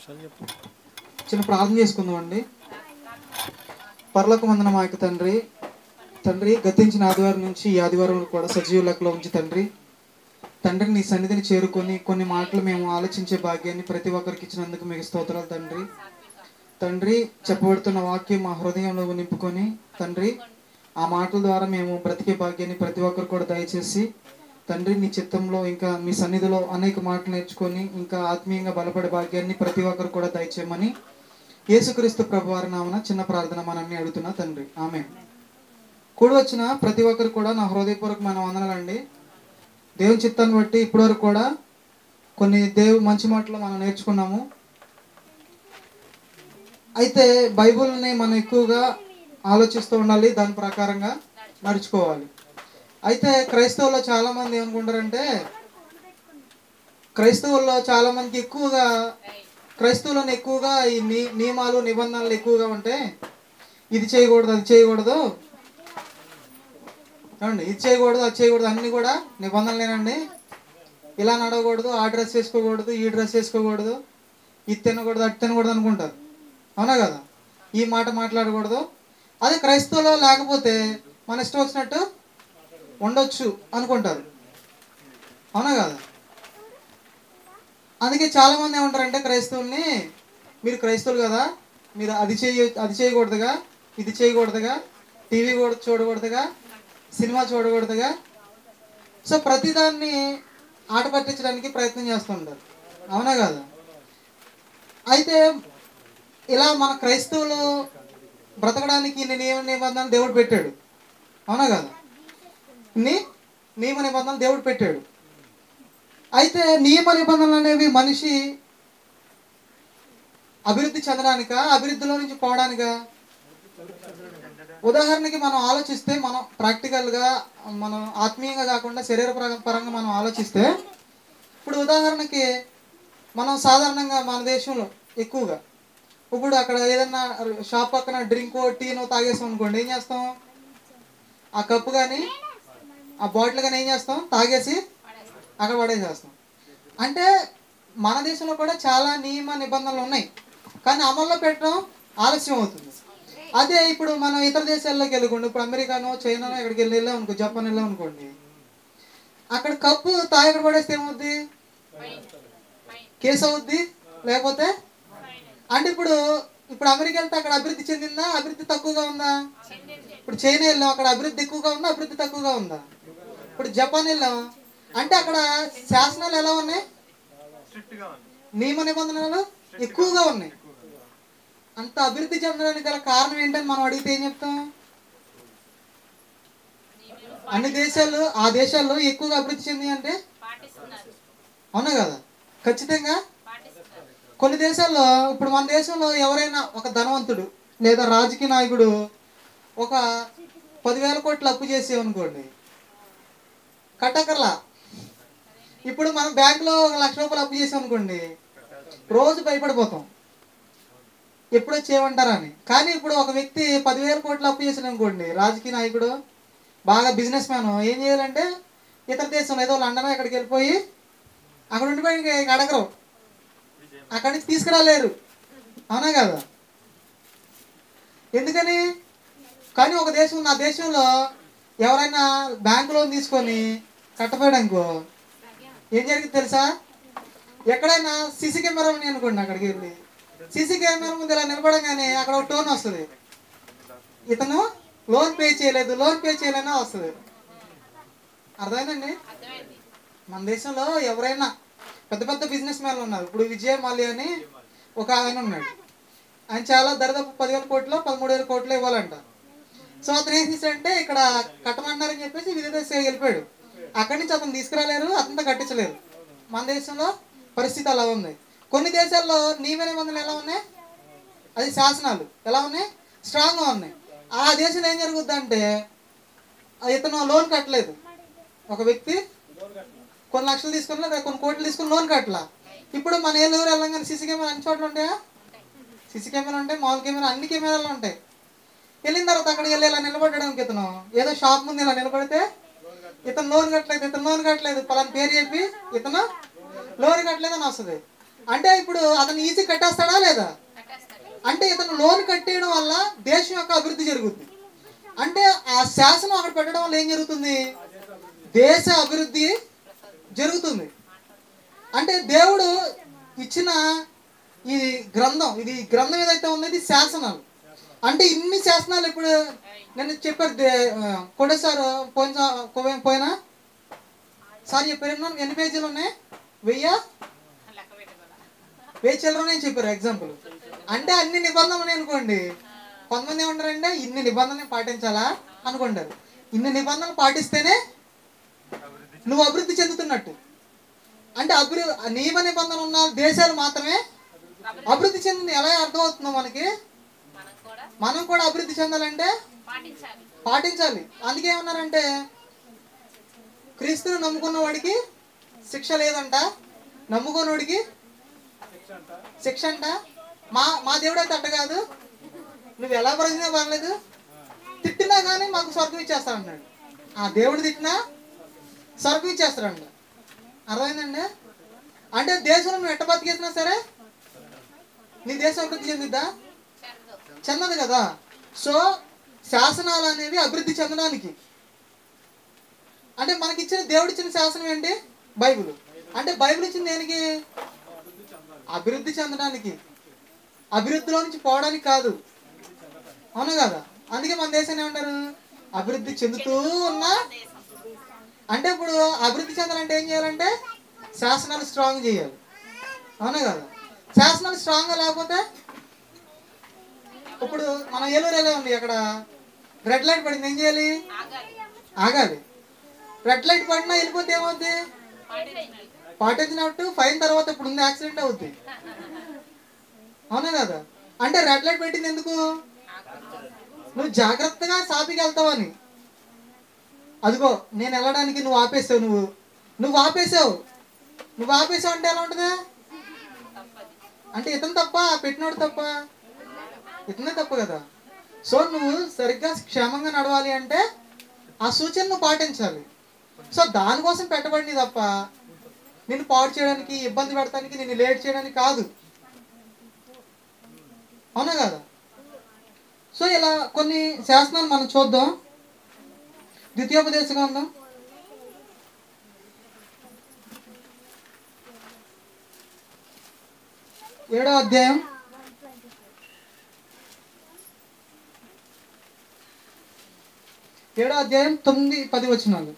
చిన్న ప్రార్థన చేసుకుందామండి. పరలోకమందున మా యొక్క తండ్రి గతించిన ఆదివారం నుంచి ఈ ఆదివారం కూడా సజీవ లెక్కలో ఉంచి తండ్రి నీ సన్నిధిని చేరుకొని కొన్ని మాటలు మేము ఆలోచించే భాగ్యాన్ని ప్రతి ఒక్కరికి ఇచ్చినందుకు మీకు స్తోత్రాలు తండ్రి. చెప్పబడుతున్న వాక్యం మా హృదయంలో నింపుకొని తండ్రి ఆ మాటల ద్వారా మేము బ్రతికే భాగ్యాన్ని ప్రతి ఒక్కరు కూడా దయచేసి తండ్రి నీ చిత్తంలో ఇంకా మీ సన్నిధిలో అనేక మాటలు నేర్చుకొని ఇంకా ఆత్మీయంగా బలపడే భాగ్యాన్ని ప్రతి ఒక్కరు కూడా దయచేయమని యేసుక్రీస్తు ప్రభువారి నామమున చిన్న ప్రార్థన మనల్ని అడుగుతున్నా తండ్రి, ఆమేన్. కూడి వచ్చిన ప్రతి ఒక్కరు కూడా నా హృదయపూర్వకమైన వందనాలండి. దేవుని చిత్తాన్ని బట్టి ఇప్పటివరకు కూడా కొన్ని మంచి మాటలు మనం నేర్చుకున్నాము. అయితే బైబిల్ని మనం ఎక్కువగా ఆలోచిస్తూ ఉండాలి, దాని ప్రకారంగా నడుచుకోవాలి. అయితే క్రైస్తవుల్లో చాలామంది ఏమనుకుంటారంటే క్రైస్తవులను ఎక్కువగా ఈ నియమాలు నిబంధనలు ఎక్కువగా ఉంటే ఇది చేయకూడదు అది చేయకూడదు ఏమండి, ఇది చేయకూడదు అది చేయకూడదు అన్నీ కూడా నిబంధనలేనండి. ఇలా నడవకూడదు, ఆ డ్రెస్ వేసుకోకూడదు, ఈ డ్రెస్ వేసుకోకూడదు, ఇది తినకూడదు అటు తినకూడదు అనుకుంటారు. అవునా కదా? ఈ మాట మాట్లాడకూడదు. అదే క్రైస్తవులో లేకపోతే మన ఇష్టం వచ్చినట్టు ఉండొచ్చు అనుకుంటారు. అవునా కదా? అందుకే చాలామంది ఏమంటారంటే క్రైస్తవుల్ని, మీరు క్రైస్తవులు కదా, మీరు అది చేయకూడదుగా, ఇది చేయకూడదుగా, టీవీ కూడా చూడకూడదుగా, సినిమా చూడకూడదుగా. సో ప్రతిదాన్ని ఆట పట్టించడానికి ప్రయత్నం చేస్తుంటారు. అవునా కదా? అయితే ఇలా మన క్రైస్తవులు బ్రతకడానికి ఇన్ని నియమ నిబంధనలు దేవుడు పెట్టాడు. అవునా కదా? ఇన్ని నియమ నిబంధనలు దేవుడు పెట్టాడు. అయితే నియమ నిబంధనలు అనేవి మనిషి అభివృద్ధి చెందడానికా, అభివృద్ధిలో నుంచి పోవడానికా? ఉదాహరణకి మనం ఆలోచిస్తే, మనం ప్రాక్టికల్గా మనం ఆత్మీయంగా కాకుండా శరీర పరంగా మనం ఆలోచిస్తే, ఇప్పుడు ఉదాహరణకి మనం సాధారణంగా మన దేశంలో ఎక్కువగా ఇప్పుడు అక్కడ ఏదన్నా షాప్ పక్కన డ్రింకో టీనో తాగేస్తాం అనుకోండి, ఏం చేస్తాం? ఆ కప్పు కానీ ఆ బాటిల్ కానీ ఏం చేస్తాం? తాగేసి అక్కడ పడేసేస్తాం. అంటే మన దేశంలో కూడా చాలా నియమ నిబంధనలు ఉన్నాయి, కానీ అమల్లో పెట్టడం ఆలస్యం అవుతుంది. అదే ఇప్పుడు మనం ఇతర దేశాల్లోకి వెళ్ళకుండా, ఇప్పుడు అమెరికానో చైనానో ఎక్కడికి వెళ్ళాం అనుకో, జపాన్ వెళ్ళాం అనుకోండి, అక్కడ కప్పు తాగడ పడేస్తే ఏమవుద్ది? కేసు అవుద్ది. లేకపోతే అంటే ఇప్పుడు అమెరికా వెళ్తే అక్కడ అభివృద్ధి చెందిందా, అభివృద్ధి తక్కువగా ఉందా? ఇప్పుడు చైనా వెళ్ళాం, అక్కడ అభివృద్ధి ఎక్కువగా ఉందా, అభివృద్ధి తక్కువగా ఉందా? ఇప్పుడు జపాన్ వెళ్ళాం అంటే అక్కడ శాసనాలు ఎలా ఉన్నాయి? నియమ నిబంధనలు ఎక్కువగా ఉన్నాయి. అంత అభివృద్ధి చెందడానికి గల కారణం ఏంటని మనం అడిగితే ఏం చెప్తాం? అన్ని దేశాలు ఆ దేశాల్లో ఎక్కువగా అభివృద్ధి చెంది అంటే, అవునా కదా? ఖచ్చితంగా. కొన్ని దేశాల్లో, ఇప్పుడు మన దేశంలో ఎవరైనా ఒక ధనవంతుడు లేదా రాజకీయ నాయకుడు ఒక 10,000 కోట్లు అప్పు చేసేవనుకోండి, కట్టకర్లా. ఇప్పుడు మనం బ్యాంకులో 1,00,000 రూపాయలు అప్పు చేసామనుకోండి, రోజు భయపడిపోతాం ఎప్పుడో చేయమంటారని. కానీ ఇప్పుడు ఒక వ్యక్తి 10,000 కోట్లు అప్పు చేసాడు అనుకోండి, రాజకీయ నాయకుడు బాగా బిజినెస్ మ్యాన్, ఏం చేయాలంటే ఇతర దేశంలో ఏదో లండన్ ఎక్కడికి వెళ్ళిపోయి అక్కడ ఉండిపోయి అడగరు, అక్కడి నుంచి తీసుకురాలేరు. అవునా కదా? ఎందుకని? కానీ ఒక దేశం, నా దేశంలో ఎవరైనా బ్యాంకు లోన్ తీసుకొని కట్టపోయాడు అనుకో, ఏం జరిగింది తెలుసా? ఎక్కడైనా సీసీ కెమెరా ఉన్నాయి అనుకోండి, అక్కడికి వెళ్ళి సీసీ కెమెరా ముందు ఇలా నిలబడగానే అక్కడ ఒక టోన్ వస్తుంది, ఇతను లోన్ పే చేయలేదని వస్తుంది. అర్థమైందండి? మన దేశంలో ఎవరైనా పెద్ద పెద్ద బిజినెస్ మ్యాన్లు ఉన్నారు. ఇప్పుడు విజయ్ మాల్యా అని ఒక ఆయన ఉన్నాడు, ఆయన చాలా దరిదాపు 10,000 కోట్లు 13,000 కోట్లు ఇవ్వాలంట. సో అతను ఏం చేశాడంటే ఇక్కడ కట్టమన్నారని చెప్పేసి విదేశాలకు వెళ్ళిపోయాడు. అక్కడి నుంచి అతను తీసుకురాలేరు, అతనితో కట్టించలేరు. మన దేశంలో పరిస్థితి అలా ఉంది. కొన్ని దేశాల్లో నియమ నిబంధనలు ఎలా ఉన్నాయి, అది శాసనాలు ఎలా ఉన్నాయి, స్ట్రాంగ్గా ఉన్నాయి. ఆ దేశంలో ఏం జరుగుద్ది అంటే, ఇతను లోన్ కట్టలేదు, ఒక వ్యక్తి కొన్ని లక్షలు తీసుకున్నా లేదా కొన్ని కోట్లు తీసుకుని లోన్ కట్టలా. ఇప్పుడు మన ఏలూరు వెళ్ళంగానే సీసీ కెమెరా అన్ని చోట్ల ఉంటాయా? సీసీ కెమెరా ఉంటాయి, మామూలు కెమెరా, అన్ని కెమెరాలు ఉంటాయి. వెళ్ళిన తర్వాత అక్కడికి వెళ్ళి ఇలా నిలబడడానికి, ఇతను ఏదో షాప్ ముందు ఇలా నిలబడితే ఇతను లోన్ కట్టలేదు పలానా పేరు చెప్పి ఇతను లోన్ కట్టలేదు అని వస్తుంది. అంటే ఇప్పుడు అతను ఈజీ కట్టేస్తాడా లేదా? అంటే ఇతను లోన్ కట్టేయడం వల్ల దేశం యొక్క అభివృద్ధి జరుగుతుంది. అంటే ఆ శాసనం అక్కడ పెట్టడం వల్ల ఏం జరుగుతుంది? దేశ అభివృద్ధి జరుగుతుంది. అంటే దేవుడు ఇచ్చిన ఈ ఇది గ్రంథం ఏదైతే ఉందో ఇది శాసనాలు. అంటే ఇన్ని శాసనాలు ఇప్పుడు నేను చెప్పారు కూడా సార్ పోయినా సార్ చెప్పారు ఎన్ని పేజీలు ఉన్నాయి? 1000 చిల్లర నేను చెప్పారు ఎగ్జాంపుల్. అంటే అన్ని నిబంధనలు ఉన్నాయి అనుకోండి. కొంతమంది ఏమంటారంటే ఇన్ని నిబంధనలు పాటించాలా అనుకుంటారు. ఇన్ని నిబంధనలు పాటిస్తేనే నువ్వు అభివృద్ధి చెందుతున్నట్టు. అంటే నియమ నిబంధనలు ఉన్న దేశాలు మాత్రమే అభివృద్ధి చెందింది. ఎలా అర్థమవుతుందో మనకి? మనం కూడా అభివృద్ధి చెందాలంటే పాటించాలి. అందుకే ఏమన్నారంటే క్రీస్తుని నమ్ముకున్న వాడికి శిక్ష లేదంట, నమ్ముకున్నవాడికి శిక్ష అంట. మా దేవుడు అయితే అట్ట కాదు, నువ్వు ఎలా ప్రశ్న పర్లేదు, తిట్టినా కానీ మాకు స్వర్గం ఇచ్చేస్తాడు. ఆ దేవుడు తిట్టినా స్వర్గం ఇచ్చేస్తాడంట. అర్థమైందండి? అంటే దేశంలో నువ్వు ఎట్ట బతికేసినా సరే నీ దేశం అభివృద్ధి చెందిద్దా? చెందదు కదా. సో శాసనాలు అనేవి అభివృద్ధి చెందడానికి. అంటే మనకిచ్చిన దేవుడిచ్చిన శాసనం ఏంటి? బైబిల్. అంటే బైబిల్ ఇచ్చింది దేనికి? అభివృద్ధి చెందడానికి, అభివృద్ధిలో నుంచి పోవడానికి కాదు. అవునా కదా? అందుకే మన దేశాన్ని ఏమంటారు? అభివృద్ధి చెందుతూ ఉన్నా. అంటే ఇప్పుడు అభివృద్ధి చెందాలంటే ఏం చేయాలంటే శాసనాలు స్ట్రాంగ్ చేయాలి. అవునా కదా? శాసనాలు స్ట్రాంగ్గా లేకపోతే ఇప్పుడు మన ఏలూరు ఎలా ఉంది, అక్కడ రెడ్ లైట్ పడింది, ఏం చేయాలి? ఆగాలి. రెడ్ లైట్ పడినా వెళ్ళిపోతే ఏమవుద్ది? పాటించినట్టు. ఫైన్ తర్వాత ఇప్పుడు ఉంది యాక్సిడెంట్ అవుద్ది. అవునా కదా? అంటే రెడ్ లైట్ పెట్టింది ఎందుకు? నువ్వు జాగ్రత్తగా సాపికి వెళ్తావని. అదిగో నేను వెళ్ళడానికి నువ్వు ఆపేసావు. నువ్వు ఆపేసావు అంటే ఎలా ఉంటుంది? అంటే ఇతను తప్ప, పెట్టినోడు తప్ప? ఇతనే తప్పు కదా. సో నువ్వు సరిగ్గా క్షేమంగా నడవాలి అంటే ఆ సూచన నువ్వు పాటించాలి. సో దానికోసం పెట్టబడింది తప్ప నిన్ను పాడు చేయడానికి, ఇబ్బంది పెడతానికి, నిన్ను లేట్ చేయడానికి కాదు. అవునా కదా? సో ఇలా కొన్ని శాసనాలు మనం చూద్దాం. ద్వితీయోపదేశ గ్రంథం 7వ అధ్యాయం 9-10 వచనాలు.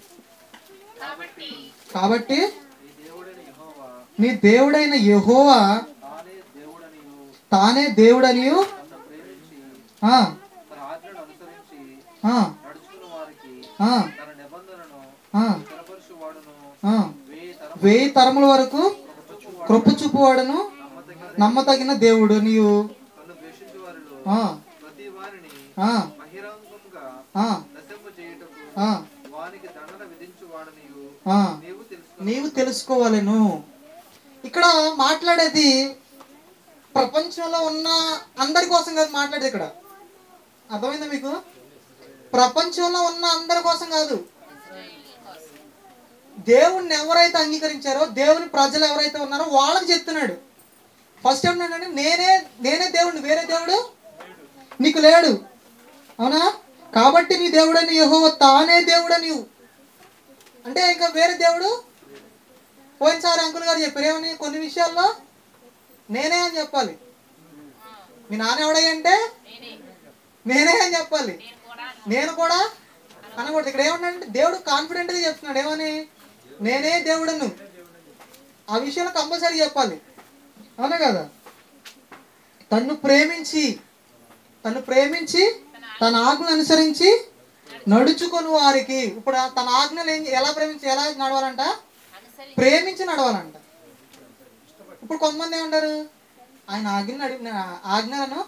కాబట్టి నీ దేవుడైన యెహోవా తానే దేవుడనియు వెయ్యి తరముల వరకు కృప చూపువాడును నమ్మతగిన దేవుడు నీవు. నీవు తెలుసుకోవాలను. ఇక్కడ మాట్లాడేది ప్రపంచంలో ఉన్న అందరి కోసం కాదు మాట్లాడేది. ఇక్కడ అర్థమైందా మీకు? ప్రపంచంలో ఉన్న అందరి కోసం కాదు. దేవుణ్ణి ఎవరైతే అంగీకరించారో, దేవుని ప్రజలు ఎవరైతే ఉన్నారో వాళ్ళకి చెప్తున్నాడు. ఫస్ట్ ఏమన్నాడంటే నేనే దేవుడిని, వేరే దేవుడు నీకు లేడు. అవునా? కాబట్టి నీ దేవుడని యెహోవా తానే దేవుడు నీవు. అంటే ఇంకా వేరే దేవుడు పోయినసారి అంకుల్ గారు చెప్పారు ఏమని, కొన్ని విషయాల్లో నేనే అని చెప్పాలి. మీ నాన్న ఎవడయ్యంటే నేనే అని చెప్పాలి. నేను కూడా అనకూడదు. ఇక్కడ ఏమన్నాడంటే దేవుడు కాన్ఫిడెంట్గా చెప్తున్నాడు ఏమని, నేనే దేవుడను. ఆ విషయంలో కంపల్సరీ చెప్పాలి. అవునా కదా? తన్ను ప్రేమించి తన ఆజ్ఞలు అనుసరించి నడుచుకొని వారికి. ఇప్పుడు తన ఆజ్ఞలు ఎలా నడవాలంట? ప్రేమించి నడవాలంట. ఇప్పుడు కొంతమంది ఏమంటారు, ఆయన ఆజ్ఞలను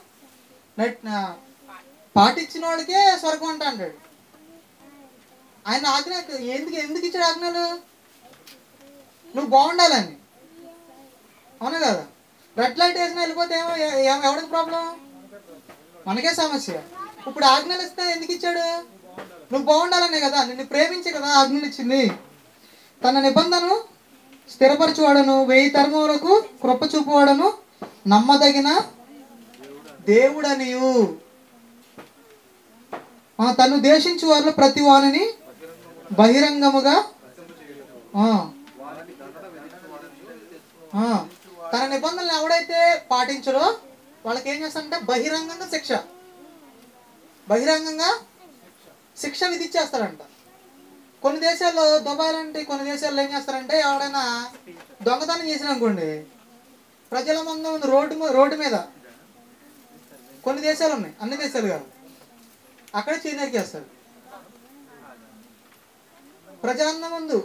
పాటించిన వాడికే స్వర్గం అంటాడు. ఆయన ఆజ్ఞ ఎందుకు ఇచ్చాడు ఆజ్ఞలు? నువ్వు బాగుండాలని. అవునా కదా? రెడ్ లైట్ వేసినా వెళ్ళిపోతే ఎవరికి ప్రాబ్లం? మనకే సమస్య. ఇప్పుడు ఆజ్ఞలు ఇస్తే ఎందుకు ఇచ్చాడు? నువ్వు బాగుండాలనే కదా, నిన్ను ప్రేమించే కదా ఆజ్ఞలు ఇచ్చింది. తన నిబంధనను స్థిరపరచువాడను, 1000 తరములకు కృప చూపువాడను, నమ్మదగిన దేవుడనియు, తను దేశించు వారిలో ప్రతి వారిని బహిరంగముగా తన నిబంధనలు ఎవడైతే పాటించడో వాళ్ళకి ఏం చేస్తారంటే బహిరంగంగా శిక్ష విధించేస్తారంట. కొన్ని దేశాల్లో దుబాయ్ లాంటి కొన్ని దేశాల్లో ఏం చేస్తారంటే ఎవడైనా దొంగతనం చేసిన అనుకోండి, ప్రజల ముందు రోడ్డు మీద కొన్ని దేశాలు ఉన్నాయి, అన్ని దేశాలు కాదు, అక్కడే చేస్తారు. ప్రజలందరి ముందు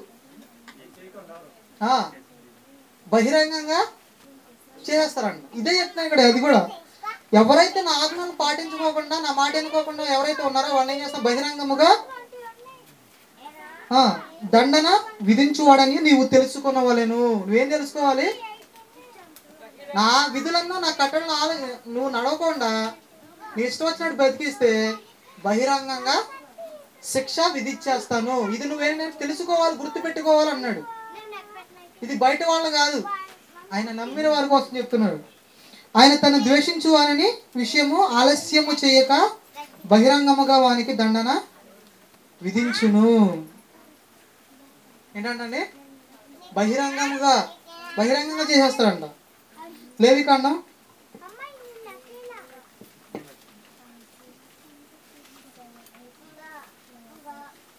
బహిరంగంగా చేస్తారంట. ఇదే చెప్తున్నాను ఇక్కడ. అది కూడా ఎవరైతే నా ఆజ్ఞను పాటించుకోకుండా, నా మాట ఎన్నుకోకుండా ఎవరైతే ఉన్నారో వాళ్ళని ఏం చేస్తాం, బహిరంగముగా దండన విధించువాడని నీవు తెలుసుకున్నవాలేను. నువ్వేం తెలుసుకోవాలి? నా విధులను, నా కట్టడలను నువ్వు నడవకుండా నీ ఇష్టం వచ్చినట్టు బతికిస్తే బహిరంగంగా శిక్ష విధించేస్తాను. ఇది నువ్వేం తెలుసుకోవాలి, గుర్తుపెట్టుకోవాలి అన్నాడు. ఇది బయట వాళ్ళు కాదు, ఆయన నమ్మిన వారి కోసం చెప్తున్నాడు. ఆయన తను ద్వేషించు వారిని విషయము ఆలస్యము చేయక బహిరంగముగా వానికి దండన విధించును. ఏంటంటే బహిరంగంగా చేసేస్తాడంట. లేవికాండం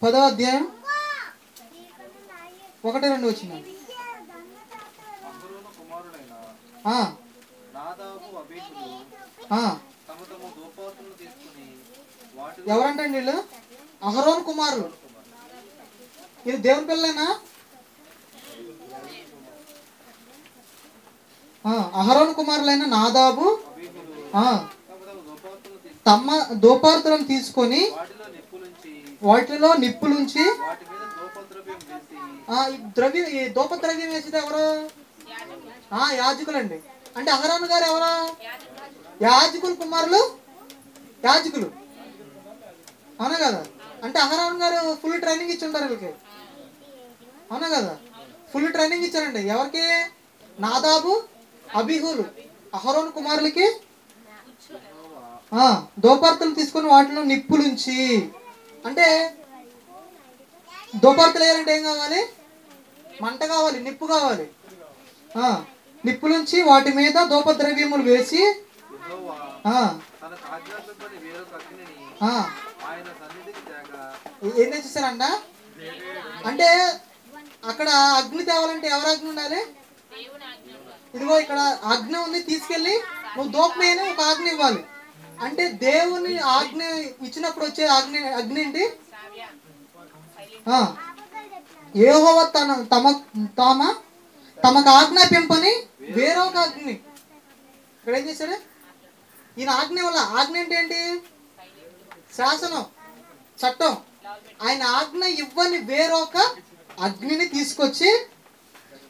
10వ అధ్యాయం 1-2 వచ్చింది. ఎవరంటే వీళ్ళు అహరోను కుమారులు. ఇది దేవుని పిల్లలేనా? అహరోను కుమారులైన నాదాబు తమ దోపార్తులను తీసుకొని వాటిలో నిప్పులుంచి దోపద్రవ్యం వేసేది ఎవరు? యాజకులండి. అంటే అహరోను గారు ఎవరు? యాజకులు కుమారులు, యాజకులు, అవునా కదా? అంటే అహరోను గారు ఫుల్ ట్రైనింగ్ ఇచ్చి ఉంటారు వీళ్ళకి, అవునా కదా? ఫుల్ ట్రైనింగ్ ఇచ్చారండి. ఎవరికి? నాదాబు అబీహులు అహరోను కుమారులకి దోపార్తులు తీసుకొని వాటిలో నిప్పులుంచి. అంటే దోపార్తులు వేయాలంటే ఏం కావాలి? మంట కావాలి, నిప్పు కావాలి. నిప్పులుంచి వాటి మీద దోపద్రవ్యములు వేసి ఏం తెచ్చేసారంట? అంటే అక్కడ అగ్ని తేవాలంటే ఎవరు అగ్ని ఉండాలి? ఇదిగో ఇక్కడ అగ్ని ఉంది, తీసుకెళ్ళి నువ్వు దూపమేని ఒక ఆజ్ఞ ఇవ్వాలి. అంటే దేవుని ఆజ్ఞ ఇచ్చినప్పుడు వచ్చే అగ్ని ఏంటి? యెహోవా తమకు ఆజ్ఞాపింపని వేరొక అగ్ని. ఇక్కడ ఏం చేశాడు? ఈయన ఆజ్ఞ వల్ల, ఆజ్ఞ ఏంటి? శాసనం, చట్టం. ఆయన ఆజ్ఞ ఇవ్వని వేరొక అగ్నిని తీసుకొచ్చి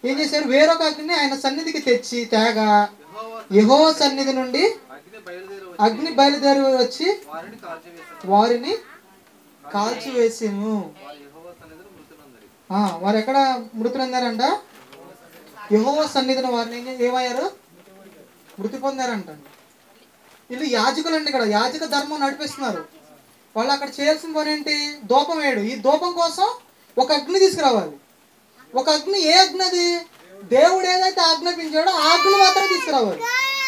ఏం చేశారు? వేరొక అగ్ని ఆయన సన్నిధికి తెచ్చి తేగా యెహోవా సన్నిధి నుండి అగ్ని బయలుదేరి వచ్చి వారిని కాల్చివేసాను. వారు ఎక్కడ మృతి పొందారంట? యెహోవా సన్నిధిని వారిని ఏమయ్యారు? మృతి పొందారంట. వీళ్ళు యాజకులు అండి. ఇక్కడ యాజక ధర్మం నడిపిస్తున్నారు. వాళ్ళు అక్కడ చేయాల్సిన పని ఏంటి? దూపం వేయడు. ఈ దూపం కోసం ఒక అగ్ని తీసుకురావాలి. ఒక అగ్ని. ఏ అగ్ని అది? దేవుడు ఏదైతే ఆజ్ఞాపించాడో ఆ అగ్ని మాత్రమే తీసుకురావాలి.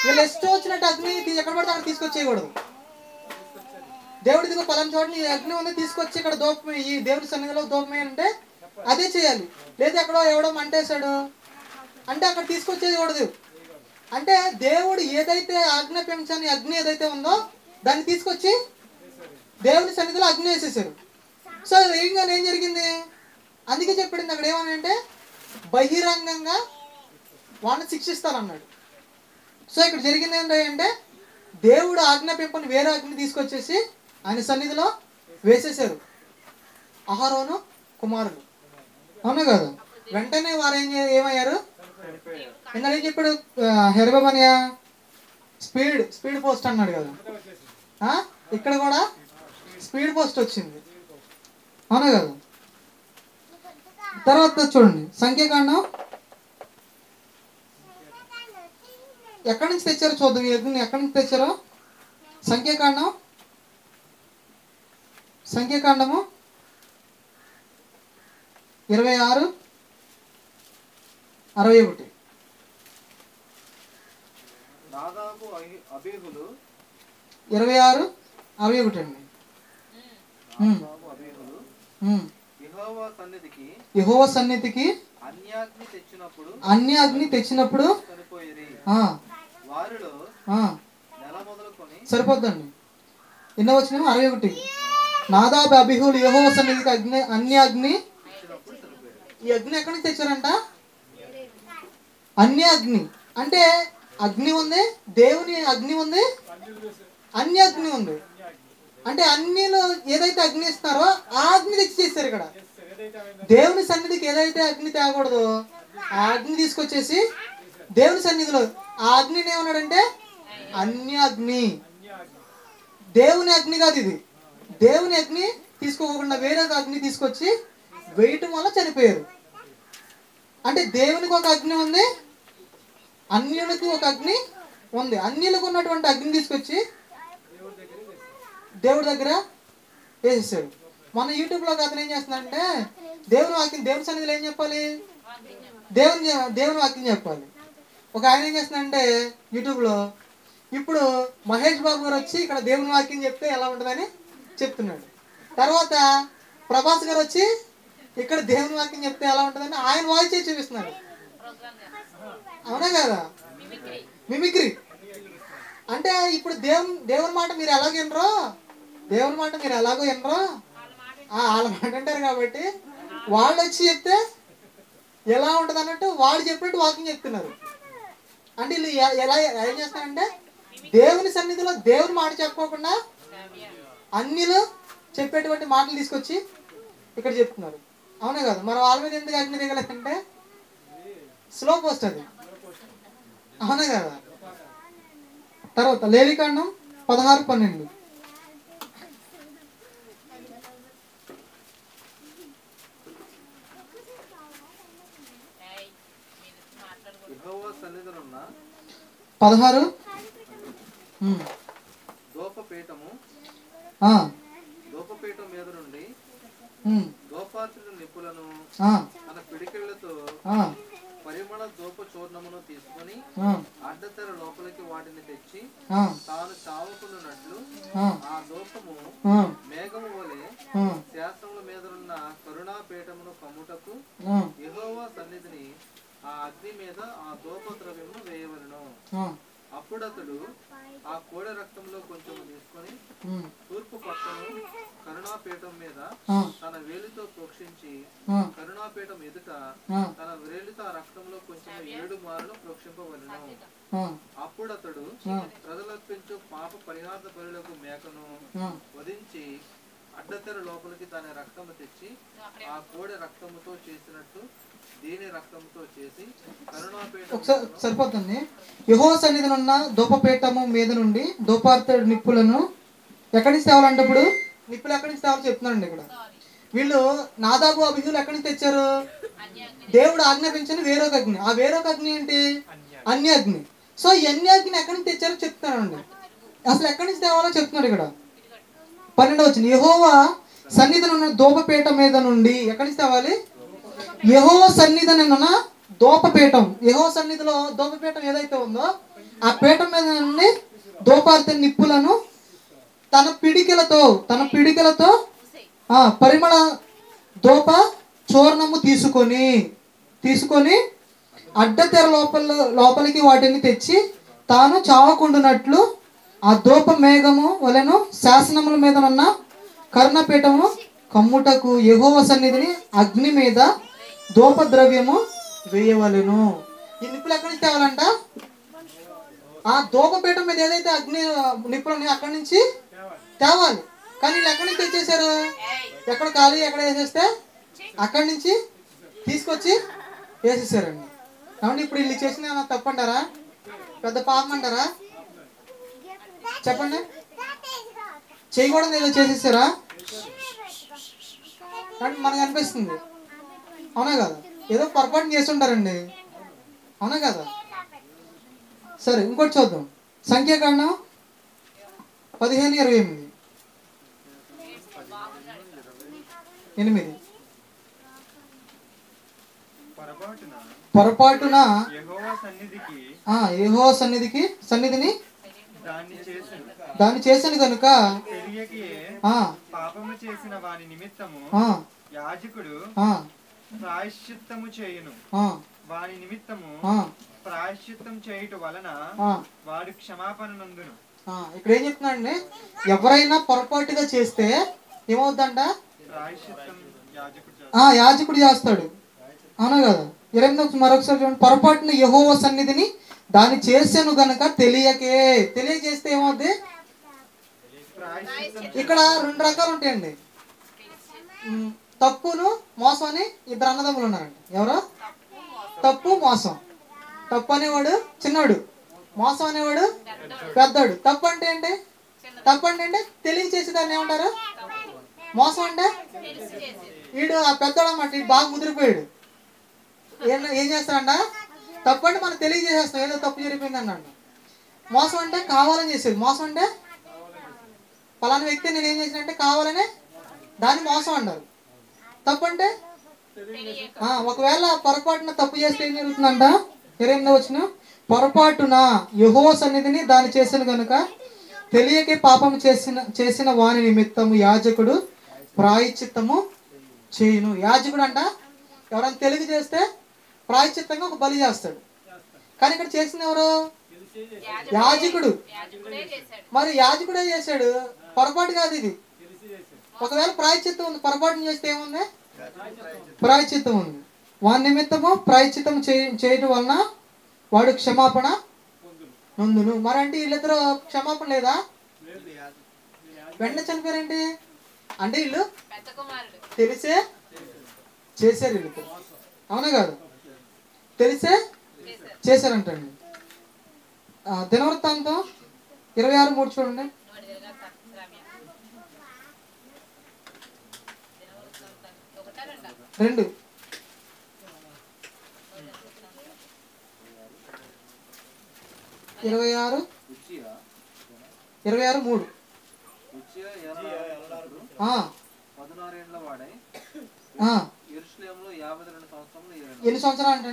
వీళ్ళు ఇష్టం వచ్చినట్టు అగ్ని ఎక్కడ పడితే అక్కడ తీసుకొచ్చేయకూడదు. దేవుడి దిగు పలానా చోట్ల ఈ అగ్ని ఉంది, తీసుకొచ్చి ఇక్కడ దూపం, ఈ దేవుడి సన్నిధిలో దూపం అంటే అదే చేయాలి. లేదా ఎక్కడో ఎవడో మంటేశాడు అంటే అక్కడ తీసుకొచ్చేయకూడదు. అంటే దేవుడు ఏదైతే ఆజ్ఞాపించని అగ్ని ఏదైతే ఉందో దాన్ని తీసుకొచ్చి దేవుడి సన్నిధిలో అగ్ని వేసేసారు. సో ఏం జరిగింది? అందుకే చెప్పాడు అక్కడ ఏమని అంటే బహిరంగంగా వాళ్ళని శిక్షిస్తానన్నాడు. సో ఇక్కడ జరిగింది ఏంటంటే దేవుడు ఆజ్ఞాపింపని వేరే అగ్ని తీసుకొచ్చేసి ఆయన సన్నిధిలో వేసేసారు అహరోను కుమారులు, అవునా కదా? వెంటనే వారు ఏమయ్యారు? ఇందాక ఏం చెప్పాడు? హెర్బమనియా స్పీడ్ పోస్ట్ అన్నాడు కదా. ఇక్కడ కూడా స్పీడ్ పోస్ట్ వచ్చింది, అవునా కదా? తర్వాత చూడండి సంఖ్యాకాండం ఎక్కడి నుంచి తెచ్చారో చూద్దాం. ఈ అగ్నిని ఎక్కడి నుంచి తెచ్చారో సంఖ్యాకాండము 26:61. నాదాబు అబీహులు 26:61 అండి. నాదాబు అబీహులు యెహోవా సన్నిధికి అన్య అగ్ని తెచ్చినప్పుడు చనిపోయిరి. ఆ, వారిలో ఆ, నెల మొదలుకొని సరిపోద్దండి. ఎన్నో వచ్చిన 61. నాదాబు అబీహులు యెహోవా సన్నిధికి అన్య అగ్ని. ఇచ్చినప్పుడు చనిపోయారు. ఈ అగ్ని ఎక్కడి నుంచి తెచ్చారంట? అన్య అగ్ని అంటే అగ్ని ఉంది, దేవుని అగ్ని ఉంది, అన్య అగ్ని ఉంది. అంటే అన్నిలో ఏదైతే అగ్ని ఇస్తారో ఆ అగ్ని తెచ్చి చేస్తారు ఇక్కడ. దేవుని సన్నిధికి ఏదైతే అగ్ని తేకూడదో ఆ అగ్ని తీసుకొచ్చేసి దేవుని సన్నిధిలో ఆ అగ్నిని ఏమన్నాడంటే అన్య అగ్ని. దేవుని అగ్ని కాదు ఇది. దేవుని అగ్ని తీసుకోకుండా వేరే అగ్ని తీసుకొచ్చి వేయటం వల్ల చనిపోయారు. అంటే దేవునికి ఒక అగ్ని ఉంది, అన్యులకు ఒక అగ్ని ఉంది. అన్యులకు ఉన్నటువంటి అగ్ని తీసుకొచ్చి దేవుడి దగ్గర వేసేసాడు. మన యూట్యూబ్లో అతను ఏం చేస్తున్నాడంటే దేవుని వాక్యం, దేవుని సన్నిధిలో ఏం చెప్పాలి? దేవుని వాక్యం చెప్పాలి. ఒక ఆయన ఏం చేస్తున్నాడంటే యూట్యూబ్లో ఇప్పుడు మహేష్ బాబు గారు వచ్చి ఇక్కడ దేవుని వాక్యం చెప్తే ఎలా ఉంటుందని చెప్తున్నాడు. తర్వాత ప్రభాస్ గారు వచ్చి ఇక్కడ దేవుని వాక్యం చెప్తే ఎలా ఉంటుందని ఆయన వాయిస్ చేసి చూపిస్తున్నాడు. అవునా కదా? మిమిక్రీ. అంటే ఇప్పుడు దేవుని మాట మీరు ఎలాగో వినరో, దేవుని మాట మీరు ఎలాగో వినరో వాళ్ళ మాట అంటారు కాబట్టి వాళ్ళు వచ్చి చెప్తే ఎలా ఉంటుంది అన్నట్టు వాళ్ళు చెప్పినట్టు వాక్యం చెప్తున్నారు. అంటే వీళ్ళు ఎలా ఏం చేస్తారంటే దేవుని సన్నిధిలో దేవుని మాట చెప్పుకోకుండా అన్నిలు చెప్పేటువంటి మాటలు తీసుకొచ్చి ఇక్కడ చెప్తున్నారు. అవునా కదా? మరి వాళ్ళ మీద ఎందుకు అగ్ని దిగలేదంటే స్లో పోస్ట్ అది. అవునా కదా? తర్వాత లేవికాండం 16:12. యెహోవా సన్నిధినున్న 16 ధూపపీఠం మీద నుండి ధూపార్చుల నిప్పులను తన పిడికిళ్లతో పరిమళ ధూప చూర్ణమును తీసుకుని అడ్డతెర లోపలికి వాటిని తెచ్చి తాను చావుకున్నట్లు ఆ ధూపము మేఘము వలె శాస్త్రముల మీదనున్న కరుణాపీఠమును కమ్ముటకు యెహోవా సన్నిధిని ఆ అగ్ని మీద ఆ ధూప ద్రవ్యమును వేయవలెను. అప్పుడు అతడు ఆ కోడె రక్తంలో కొంచెం తీసుకొని తూర్పు పక్కను కరుణాపీఠం మీద తన వేలితో ప్రోక్షించి కరుణాపీఠం ఎదుట తన వేలితో ఆ రక్తంలో కొంచెం 7 మార్లు ప్రోక్షింపవలెను. అప్పుడు అతడు ప్రజలర్పించు పాప పరిహార బలులకు మేకను వధించి అడ్డతెర లోపలికి దాని రక్తము తెచ్చి ఆ కోడె రక్తముతో చేసినట్టు దీని రక్తంతో చేసి కరుణాపీఠం సరిపోతుంది. యెహోవా సన్నిధినున్న ధూపపీఠము మీద నుండి ధూపార్తెడు నిప్పులను ఎక్కడి నుంచి తేవాలంటే ఇప్పుడు నిప్పులు ఎక్కడి నుంచి తేవాలో చెప్తున్నారండి ఇక్కడ. వీళ్ళు నాదాబు అబీహులు ఎక్కడి నుంచి తెచ్చారు? దేవుడు ఆజ్ఞాపించని వేరొక అగ్ని. ఆ వేరొక అగ్ని ఏంటి? అన్య అగ్ని. సో ఈ అన్య అగ్ని ఎక్కడి నుంచి తెచ్చారో చెప్తున్నానండి. అసలు ఎక్కడి నుంచి తేవాలో చెప్తున్నాడు ఇక్కడ. 12వ వచనం, యెహోవా సన్నిధినున్న ధూపపీఠం మీద నుండి ఎక్కడి నుంచి తేవాలి? యెహోవా సన్నిధినున్న ధూపపీఠం. యెహోవా సన్నిధిలో ధూపపీఠం ఏదైతే ఉందో ఆ పీఠం మీద నుండి ధూపార్తె నిప్పులను తన పిడికిలతో పరిమళ ధూప చూర్ణము తీసుకొని అడ్డతెర లోపలికి వాటిని తెచ్చి తాను చావకుండునట్లు ఆ ధూప మేఘము వలెను శాసనముల మీదనున్న కరుణపీఠము కమ్ముటకు యెహోవా సన్నిధిని అగ్ని మీద ధూప ద్రవ్యము వేయవలెను. ఈ నిప్పులు ఎక్కడి నుంచి తేవాలంట? ఆ ధూపపీఠం మీద ఏదైతే అగ్ని నిప్పులు ఉన్నాయో అక్కడి నుంచి తేవాలి. కానీ వీళ్ళు ఎక్కడి నుంచి తెచ్చేసారు? ఎక్కడ ఖాళీ ఎక్కడ వేసేస్తే అక్కడి నుంచి తీసుకొచ్చి వేసేసారండి. కాబట్టి ఇప్పుడు వీళ్ళు చేసిన ఏమన్నా తప్పంటారా? పెద్ద పాపం అంటారా? చెప్పండి. చేయకూడదు ఏదో చేసేసారా? కానీ మనకు అనిపిస్తుంది. అవునా కదా? ఏదో పొరపాటు చేసి ఉంటారండి. అవునా కదా? సరే ఇంకోటి చూద్దాం. సంఖ్యాకాండం 15:28. పొరపాటున యెహోవా సన్నిధిని దాన్ని చేశాను కనుక పాపము చేసిన వాని నిమిత్తము యాజకుడు ప్రాయశ్చిత్తము చేయును. వాని నిమిత్తము ప్రాయశ్చిత్తం చేయుట వలన వాడు క్షమాపణ నందును. ఇక్కడ ఏం చెప్తున్నాడండి? ఎవరైనా పొరపాటుగా చేస్తే ఏమవుద్దంట? యాజకుడు చేస్తాడు. అవునా కదా? 28 మరొకసారి చూడండి. పొరపాటున యెహోవా సన్నిధిని దాన్ని చేశాను గనక తెలియజేస్తే ఏమవుద్ది? ఇక్కడ 2 రకాలు ఉంటాయండి. తప్పును మోసం అని 2 అన్నదమ్ములు ఉన్నారండి. ఎవరో తప్పు మోసం. తప్పు అనేవాడు చిన్నోడు, మోసం అనేవాడు పెద్దోడు. తప్పు అంటే ఏంటి? తెలియచేసి దాన్ని ఏమంటారు? మోసం అంటే వీడు ఆ పెద్దోడు అన్నమాట. వీడు బాగా ముదిరిపోయాడు. ఏం చేస్తాడంట? తప్పు అంటే మనం తెలియజేసేస్తాం, ఏదో తప్పు జరిగిపోయింది అన్నాడు. మోసం అంటే కావాలని చేసేది. మోసం అంటే పలానా వ్యక్తి నేను ఏం చేసినంటే కావాలనే దాన్ని మోసం అంటారు. తప్పు అంటే ఒకవేళ పొరపాటున తప్పు చేస్తే ఏం జరుగుతుందంట? 28వ వచనం, పొరపాటున యెహోవా సన్నిధిని దాన్ని చేశాను కనుక తెలియకే పాపం చేసిన వాని నిమిత్తము యాజకుడు ప్రాయశ్చిత్తము చేయును. యాజకుడు అంట ఎవరైనా తెలివి చేస్తే ప్రాయశ్చిత్తంగా ఒక బలి చేస్తాడు. కానీ ఇక్కడ చేసింది ఎవరు? యాజకుడు. మరి యాజకుడే చేశాడు, పొరపాటు కాదు ఇది. ఒకవేళ ప్రాయశ్చిత్తం ఉంది, పొరపాటును చేస్తే ఏముంది? ప్రాయశ్చిత్తం ఉంది. వాని నిమిత్తము ప్రాయశ్చిత్తం చేయడం వలన వాడు క్షమాపణ నొందును. మరి అంటే వీళ్ళిద్దరు క్షమాపణ లేదా? వెంటనే చనిపోయారేంటి అంటే వీళ్ళు తెలిసే చేశారు. వీళ్ళు అవునా కాదు? తెలిసే చేశారంటండి. దినవృత్తాంతం 26:3 చూడండి. 2 26:3 ఎన్ని సంవత్సరాలు అంటే?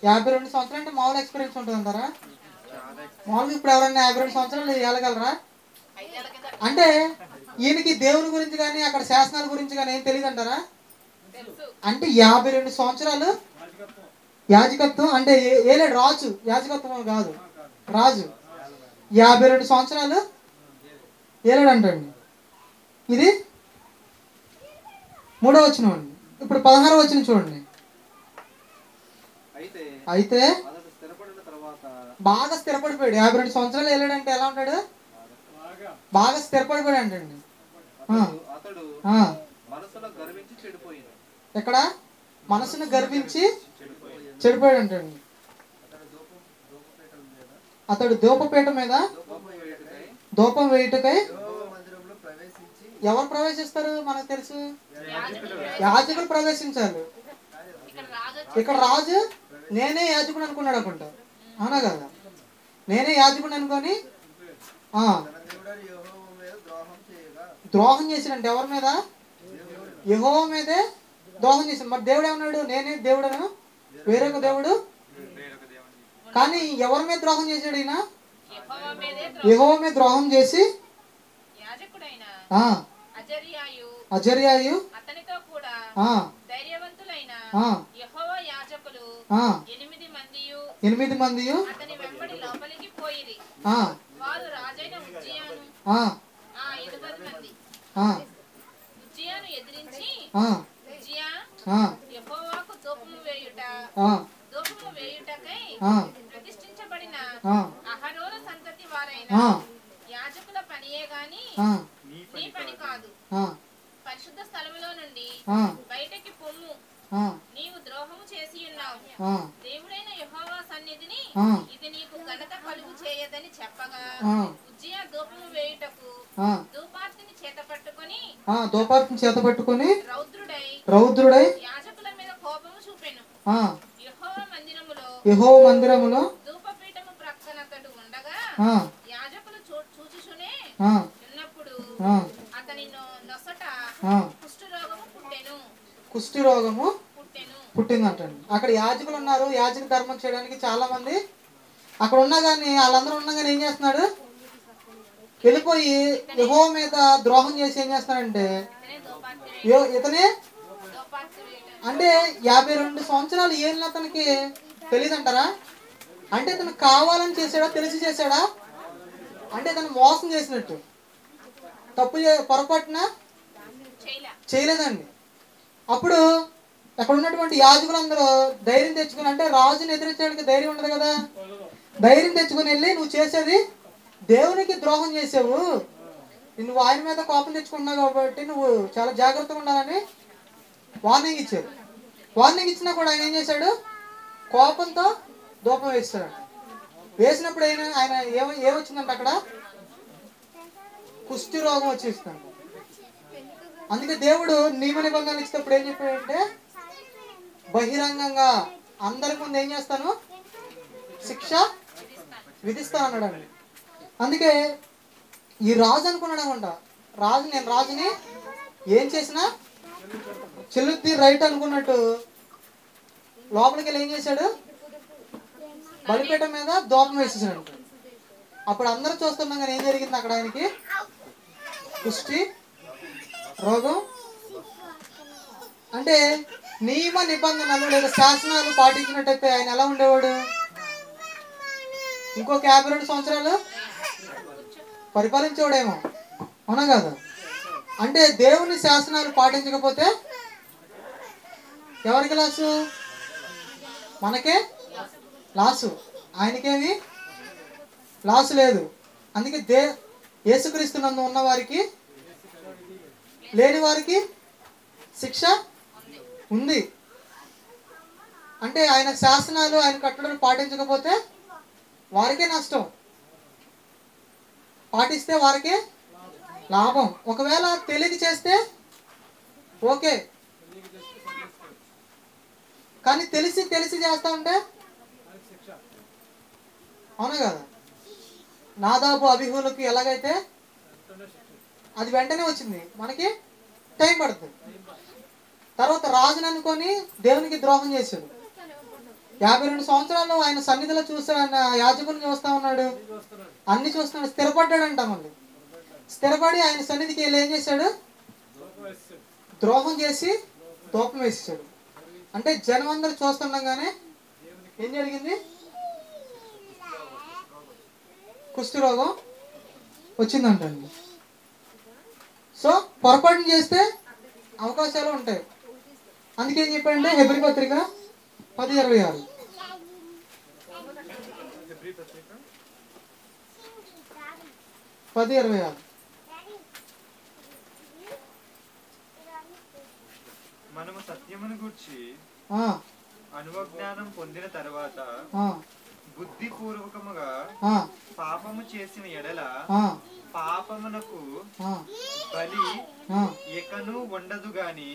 52 సంవత్సరాలు. అంటే మామూలు ఎక్స్పీరియన్స్ ఉంటుంది అంటారా? మామూలుగా ఇప్పుడు ఎవరైనా 52 సంవత్సరాలు వెళ్ళగలరా? అంటే ఈయనకి దేవుని గురించి కానీ అక్కడ శాసనాల గురించి కానీ ఏం తెలియదు అంటారా? అంటే 52 సంవత్సరాలు యాజకత్వం అంటే ఏలేడు రాజు. యాజకత్వం కాదు, రాజు 52 సంవత్సరాలు ఏలేడు అంటండి. ఇది 3వ వచనం అండి. ఇప్పుడు 16వ వచనం చూడండి. అయితే బాగా స్థిరపడిపోయాడు. 52 సంవత్సరాలు వెళ్ళాడంటే ఎలా ఉంటాడు? బాగా స్థిరపడిపోయాడు అంటండి. ఎక్కడ? మనసును గర్వించి చెడిపోయాడు అంటండి. అతడు ధూపపీఠ మీద ధూపం వేయుటకై ఎవరు ప్రవేశిస్తారు? మనకు తెలుసు, యాజకులు ప్రవేశించాలి. ఇక్కడ రాజు నేనే యాజకుడు అనుకున్నాడు అనుకుంటా. అవునా కదా? నేనే యాజకుడు అనుకొని ద్రోహం చేసినంటే ఎవరి మీద? యెహోవా మీదే ద్రోహం చేశాను. మరి దేవుడు ఏమన్నాడు? నేనే దేవుడను, వేరొక దేవుడు. కానీ ఎవరి మీద ద్రోహం చేశాడు ఈయన? యెహోవా మీద ద్రోహం చేసి అజర్యాయు అతనితో కూడా ధైర్యవంతులైన యెహోవా యాజకులు 8 మంది అతని వెంబడి లోపలికి పోయిరి. వారు రాజైన ఉజ్జియాను 20 మంది ఉజ్జియాను ఎదిరించి ఉజ్జియా యెహోవాకు ధూపము వేయుటకై ప్రతిష్ఠించబడిన అహరోను సంతతి వారైన యాజకుల పనియే గాని నీ పని కాదు. పరిశుద్ధ స్థలములో నుండి బయటకి పొమ్ము, నీవు ద్రోహము చేసి ఉన్నావు. దేవుడైన యెహోవా సన్నిధిని ఇది నీకు ఘనత కలుగు చేయదని చెప్పగా ఉజ్జియా ధూపము వేయుటకు ధూపార్తిని చేత పట్టుకొని రౌద్రుడై యాజకుల మీద కోపము చూపెను. యెహోవా మందిరములో యాజకులు చూచుచునే ఉన్నప్పుడు అతని నొసట కుష్టి రోగము పుట్టిందంటండి. అక్కడ యాజకులు ఉన్నారు, యాజక ధర్మం చేయడానికి చాలా మంది అక్కడ ఉన్నా కానీ వాళ్ళందరూ ఉన్నా కానీ ఏం చేస్తున్నాడు, వెళ్ళిపోయి యెహోవా మీద ద్రోహం చేసి ఏం చేస్తున్నాడంటే ఇతనే అంటే 52 సంవత్సరాలు ఏళ్ళ అతనికి తెలియదంటారా? అంటే ఇతను కావాలని చేశాడా, తెలిసి చేశాడా? అంటే ఇతను మోసం చేసినట్టు, తప్పు పొరపాటున చేయలేదండి. అప్పుడు అక్కడ ఉన్నటువంటి యాజకులందరూ ధైర్యం తెచ్చుకుని, అంటే రాజుని ఎదిరించడానికి ధైర్యం ఉండదు కదా, ధైర్యం తెచ్చుకుని వెళ్ళి నువ్వు చేసేది దేవునికి ద్రోహం చేసావు, నువ్వు ఆయన మీద కోపం తెచ్చుకున్నావు కాబట్టి నువ్వు చాలా జాగ్రత్తగా ఉండాలని వార్నింగ్ ఇచ్చారు. వార్నింగ్ ఇచ్చినా కూడా ఆయన ఏం చేశాడు, కోపంతో ధూపం వేస్తాడు. వేసినప్పుడు ఆయన ఏమొచ్చిందంటే అక్కడ కుష్టి రోగం వచ్చేస్తున్నాడు. అందుకే దేవుడు నియమ నిబంధనలు ఇచ్చినప్పుడు ఏం చెప్పాడంటే బహిరంగంగా అందరి ముందు ఏం చేస్తాను, శిక్ష విధిస్తాను అన్నాడండి. అందుకే ఈ రాజు అనుకున్నాడు అనమాట, నేను రాజుని ఏం చేసినా చెల్లుద్ది రైట్ అనుకున్నట్టు లోపలికి వెళ్ళి ఏం చేశాడు, బలిపీఠం మీద దూపం వేసేసాడు. అప్పుడు అందరూ చూస్తున్నాం కానీ ఏం జరిగింది అక్కడ, ఆయనకి కుష్టి రోగం. అంటే నియమ నిబంధనలు లేదా శాసనాలు పాటించినట్టయితే ఆయన ఎలా ఉండేవాడు, ఇంకొక 52 సంవత్సరాలు పరిపాలించేవాడేమో, అవునా కాదు? అంటే దేవుని శాసనాలు పాటించకపోతే ఎవరికి లాసు, మనకే లాసు, ఆయనకేమి లాసు లేదు. అందుకే యేసుక్రీస్తునందు ఉన్న వారికి లేని వారికి శిక్ష ఉంది. అంటే ఆయన శాసనాలు ఆయన కట్టడలు పాటించకపోతే వారికే నష్టం, పాటిస్తే వారికే లాభం. ఒకవేళ తెలియక చేస్తే ఓకే, కానీ తెలిసి చేస్తా ఉంటే అవునా కదా? నాదాబు అబీహులకు ఎలాగైతే అది వెంటనే వచ్చింది, మనకి టైం పడుతుంది. తర్వాత రాజుని అనుకొని దేవునికి ద్రోహం చేశాడు. 52 సంవత్సరాలు ఆయన సన్నిధిలో చూస్తాడు, ఆయన యాజకుని చూస్తా ఉన్నాడు, అన్ని చూస్తున్నాడు, స్థిరపడ్డాడంట. మళ్ళీ స్థిరపడి ఆయన సన్నిధికి వెళ్ళి ఏం చేశాడు, ద్రోహం చేసి ధూపం వేసేసాడు. అంటే జనం అందరూ చూస్తుండగానే ఏం జరిగింది, కుష్టి రోగం వచ్చిందంటండి. సో పొరపాటు చేస్తే అవకాశాలు ఉంటాయి. అందుకేం చెప్పాడంటే హెబ్రీ పత్రిక 10:26 10:26 మనము సత్యమును గూర్చి అనుజ్ఞానం పొందిన తర్వాత బుద్ధిపూర్వకముగా పాపము చేసిన ఎడల పాపమునకు బలి ఎకను ఉండదు గాని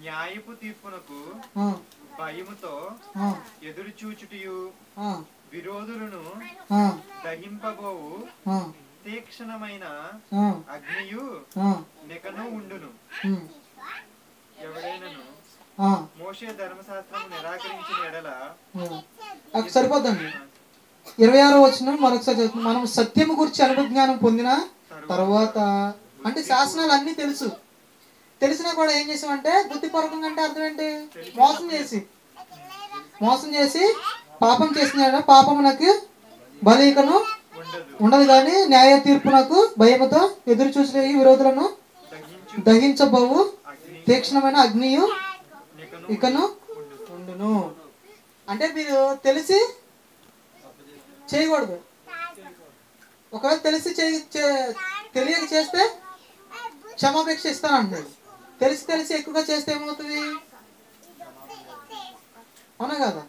న్యాయపు తీర్పునకు భయముతో ఎదురు చూచుటియు విరోధులను దహింపబోవు తీక్షణమైన అగ్నియు నెకను ఉండును. ఎవడైనను మోషే ధర్మశాస్త్రము నిరాకరించిన ఎడల సరిపోద్దండి. 26వ వచనం మరొకసారి చదువుతున్నాం. మనం సత్యము గురించి అనుజ్ఞానం పొందిన తర్వాత, అంటే శాసనాలు అన్ని తెలిసినా కూడా ఏం చేసామంటే బుద్ధిపూర్వకంగా, అంటే అర్థం ఏంటి, మోసం చేసి పాపం చేసిన పాపమునకు బలికను ఉండదు కానీ న్యాయ తీర్పునకు భయముతో ఎదురు చూసే విరోధులను దహించబోవు తీక్షణమైన అగ్నియు ఇకను ఉండును. అంటే మీరు తెలిసి చేయకూడదు. ఒకవేళ తెలిసి తెలియక చేస్తే క్షమాపేక్ష ఇస్తాను అంటాడు. తెలిసి ఎక్కువగా చేస్తే ఏమవుతుంది, అవునా కదా?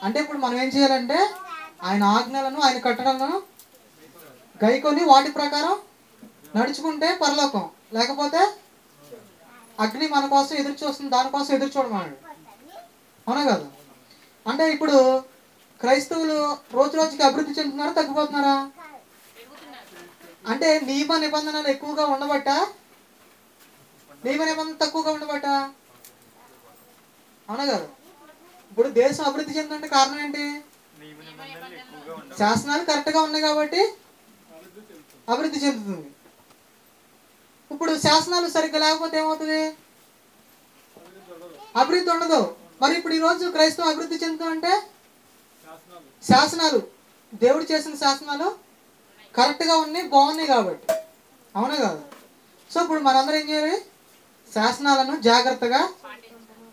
అంటే ఇప్పుడు మనం ఏం చేయాలంటే ఆయన ఆజ్ఞలను ఆయన కట్టడలను గైకొని వాటి ప్రకారం నడుచుకుంటే పరలోకం, లేకపోతే అగ్ని మన కోసం ఎదురు చూస్తుంది, దానికోసం ఎదురు చూడమన్నాడు, అవునా కదా? అంటే ఇప్పుడు క్రైస్తవులు రోజు రోజుకి అభివృద్ధి చెందుతున్నారా, తగ్గిపోతున్నారా? అంటే నియమ నిబంధనలు ఎక్కువగా ఉండబట్ట, నియమ నిబంధన తక్కువగా ఉండబట్ట? అవునా కదా? ఇప్పుడు దేశం అభివృద్ధి చెందంటే కారణం ఏంటి? శాసనాలు కరెక్ట్గా ఉన్నాయి కాబట్టి అభివృద్ధి చెందుతుంది. ఇప్పుడు శాసనాలు సరిగ్గా లేకపోతే ఏమవుతుంది? అభివృద్ధి ఉండదు. మరి ఇప్పుడు ఈరోజు క్రైస్తవం అభివృద్ధి చెందుతుందంటే శాసనాలు, దేవుడు చేసిన శాసనాలు కరెక్ట్గా ఉన్నాయి, బాగున్నాయి కాబట్టి. అవునా కాదు? సో ఇప్పుడు మనందరం ఏం చేయాలి? శాసనాలను జాగ్రత్తగా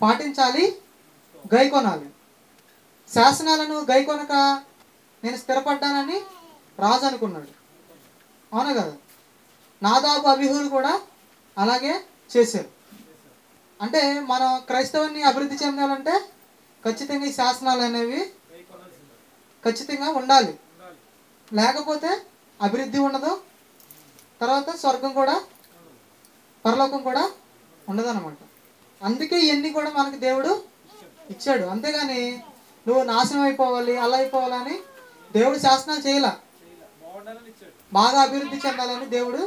పాటించాలి, గైకొనాలి. శాసనాలను గైకొనక నేను స్థిరపడ్డానని రాజు అనుకున్నాడు. అవునా కదా? నాదాబు అబీహులు కూడా అలాగే చేశారు. అంటే మనం క్రైస్తవాన్ని అభివృద్ధి చెందాలంటే ఖచ్చితంగా ఈ శాసనాలు అనేవి ఖచ్చితంగా ఉండాలి. లేకపోతే అభివృద్ధి ఉండదు, తర్వాత స్వర్గం కూడా పరలోకం కూడా ఉండదు అనమాట. అందుకే ఇవన్నీ కూడా మనకి దేవుడు ఇచ్చాడు. అంతేగాని నువ్వు నాశనం అయిపోవాలి, అలా అయిపోవాలని దేవుడు శాసనాలు చేయలే. బాగా అభివృద్ధి చెందాలని దేవుడు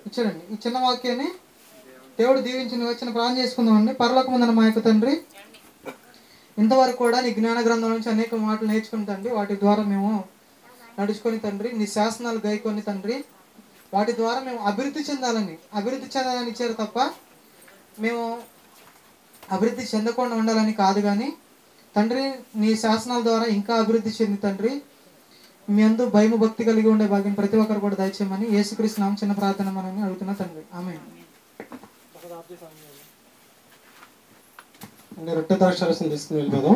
ఇచ్చాడండి. ఈ చిన్న వాక్యాన్ని దేవుడు దీవించిన వచ్చిన ప్రార్థన చేసుకుందామండి. పరలోకమందున్న మా యొక్క తండ్రి, ఇంతవరకు కూడా నీ జ్ఞాన గ్రంథం నుంచి అనేక మాటలు నేర్చుకుని తండ్రి, వాటి ద్వారా మేము నడుచుకొని తండ్రి, నీ శాసనాలు గైకొని తండ్రి, వాటి ద్వారా మేము అభివృద్ధి చెందాలని ఇచ్చారు తప్ప మేము అభివృద్ధి చెందకుండా ఉండాలని కాదు. కానీ తండ్రి, నీ శాసనాల ద్వారా ఇంకా అభివృద్ధి చెంది తండ్రి, మీ అందు భయము భక్తి కలిగి ఉండే భాగ్యం ప్రతి ఒక్కరు కూడా దయచేయమని యేసుక్రీస్తు నామమున చిన్న ప్రార్థన మనని అడుగుతున్నా తండ్రి, ఆమేన్. రొట్టె ద్రాక్షారసం తీసుకుని వెళ్ళిపోదాం.